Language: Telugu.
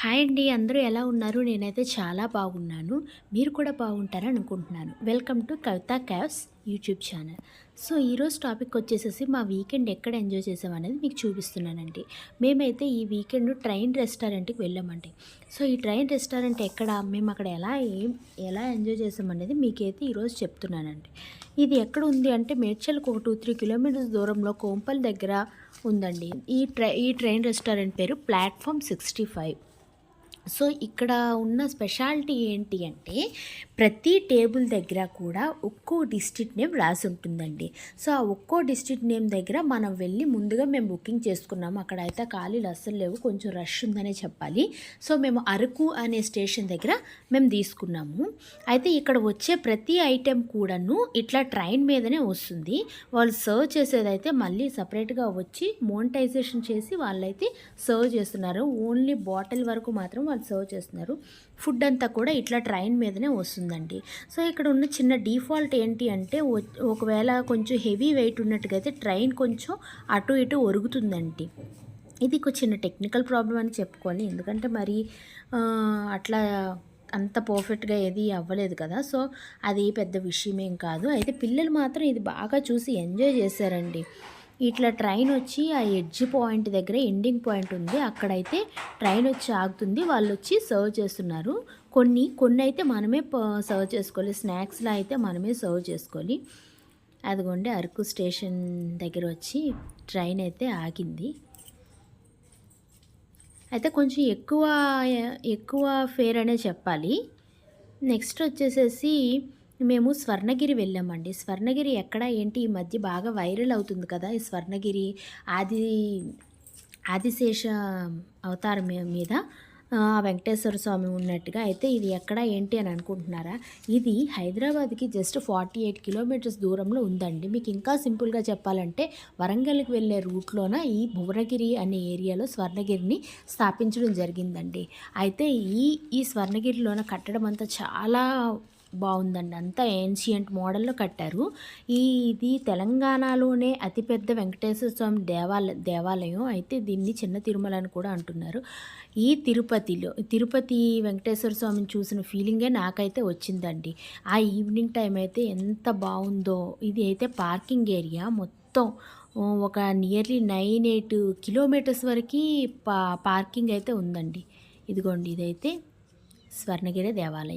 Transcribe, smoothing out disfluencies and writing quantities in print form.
హాయ్ అండి, అందరూ ఎలా ఉన్నారు? నేనైతే చాలా బాగున్నాను. మీరు కూడా బాగుంటారని అనుకుంటున్నాను. Welcome to Kavitha caves YouTube channel. So ఈరోజు టాపిక్ వచ్చేసేసి మా వీకెండ్ ఎక్కడ ఎంజాయ్ చేసామనేది మీకు చూపిస్తున్నానండి. మేమైతే ఈ వీకెండ్ ట్రైన్ రెస్టారెంట్కి వెళ్ళామండి. సో ఈ ట్రైన్ రెస్టారెంట్ ఎక్కడ, మేము అక్కడ ఎలా ఎంజాయ్ చేసామనేది మీకైతే ఈరోజు చెప్తున్నానండి. ఇది ఎక్కడ ఉంది అంటే మేడ్చల్కి ఒక 2-3 కిలోమీటర్స్ దూరంలో కోంపల్ దగ్గర ఉందండి. ఈ ట్రైన్ రెస్టారెంట్ పేరు ప్లాట్ఫామ్ 65. సో ఇక్కడ ఉన్న స్పెషాలిటీ ఏంటి అంటే ప్రతి టేబుల్ దగ్గర కూడా ఒక్కో డిస్ట్రిక్ట్ నేమ్ రాసి ఉంటుందండి. సో ఆ ఒక్కో డిస్ట్రిక్ట్ నేమ్ దగ్గర మనం వెళ్ళి ముందుగా మేము బుకింగ్ చేసుకున్నాము. అక్కడ అయితే ఖాళీలు అస్సలు లేవు, కొంచెం రష్ ఉందనే చెప్పాలి. సో మేము అరకు అనే స్టేషన్ దగ్గర మేము తీసుకున్నాము. అయితే ఇక్కడ వచ్చే ప్రతి ఐటెం కూడాను ఇట్లా ట్రైన్ మీదనే వస్తుంది. వాళ్ళు సర్వ్ చేసేదైతే మళ్ళీ సపరేట్గా వచ్చి మోనిటైజేషన్ చేసి వాళ్ళైతే సర్వ్ చేస్తున్నారు. ఓన్లీ బాటిల్ వరకు మాత్రం వాళ్ళు సర్వ్ చేస్తున్నారు. ఫుడ్ అంతా కూడా ఇట్లా ట్రైన్ మీదనే వస్తుందండి. సో ఇక్కడ ఉన్న చిన్న డిఫాల్ట్ ఏంటి అంటే ఒకవేళ కొంచెం హెవీ వెయిట్ ఉన్నట్టుగైతే ట్రైన్ కొంచెం అటు ఇటు ఒరుగుతుందండి. ఇది ఒక చిన్న టెక్నికల్ ప్రాబ్లం అని చెప్పుకోవాలి. ఎందుకంటే మరి అట్లా అంత పర్ఫెక్ట్గా ఏది అవ్వలేదు కదా. సో అది పెద్ద విషయమేం కాదు. అయితే పిల్లలు మాత్రం ఇది బాగా చూసి ఎంజాయ్ చేశారండి. ఇట్లా ట్రైన్ వచ్చి ఆ ఎడ్జ్ పాయింట్ దగ్గర ఎండింగ్ పాయింట్ ఉంది, అక్కడైతే ట్రైన్ వచ్చి ఆగుతుంది. వాళ్ళు వచ్చి సర్వ్ చేస్తున్నారు. కొన్ని అయితే మనమే సర్వ్ చేసుకోవాలి. స్నాక్స్లో అయితే మనమే సర్వ్ చేసుకోవాలి. అదిగోండి అరకు స్టేషన్ దగ్గర వచ్చి ట్రైన్ అయితే ఆగింది. అయితే కొంచెం ఎక్కువ ఫేర్ అనే చెప్పాలి. నెక్స్ట్ వచ్చేసేసి మేము స్వర్ణగిరి వెళ్ళామండి. స్వర్ణగిరి ఎక్కడ ఏంటి ఈ మధ్య బాగా వైరల్ అవుతుంది కదా. ఈ స్వర్ణగిరి ఆదిశేష అవతారం మీద వెంకటేశ్వర స్వామి ఉన్నట్టుగా. అయితే ఇది ఎక్కడ ఏంటి అని అనుకుంటున్నారా? ఇది హైదరాబాద్కి జస్ట్ 48 కిలోమీటర్స్ దూరంలో ఉందండి. మీకు ఇంకా సింపుల్గా చెప్పాలంటే వరంగల్కి వెళ్ళే రూట్లోన ఈ భువనగిరి అనే ఏరియాలో స్వర్ణగిరిని స్థాపించడం జరిగిందండి. అయితే ఈ స్వర్ణగిరిలోన కట్టడం అంతా చాలా బాగుందండి. అంతా ఏన్షియంట్ మోడల్లో కట్టారు. ఇది తెలంగాణలోనే అతిపెద్ద వెంకటేశ్వర స్వామి దేవాలయం. అయితే దీన్ని చిన్న తిరుమల అని కూడా అంటున్నారు. ఈ తిరుపతి వెంకటేశ్వర స్వామిని చూసిన ఫీలింగే నాకైతే వచ్చిందండి. ఆ ఈవినింగ్ టైం అయితే ఎంత బాగుందో. ఇది అయితే పార్కింగ్ ఏరియా మొత్తం ఒక నియర్లీ 9-8 కిలోమీటర్స్ వరకు పార్కింగ్ అయితే ఉందండి. ఇదిగోండి ఇదైతే స్వర్ణగిరి దేవాలయం.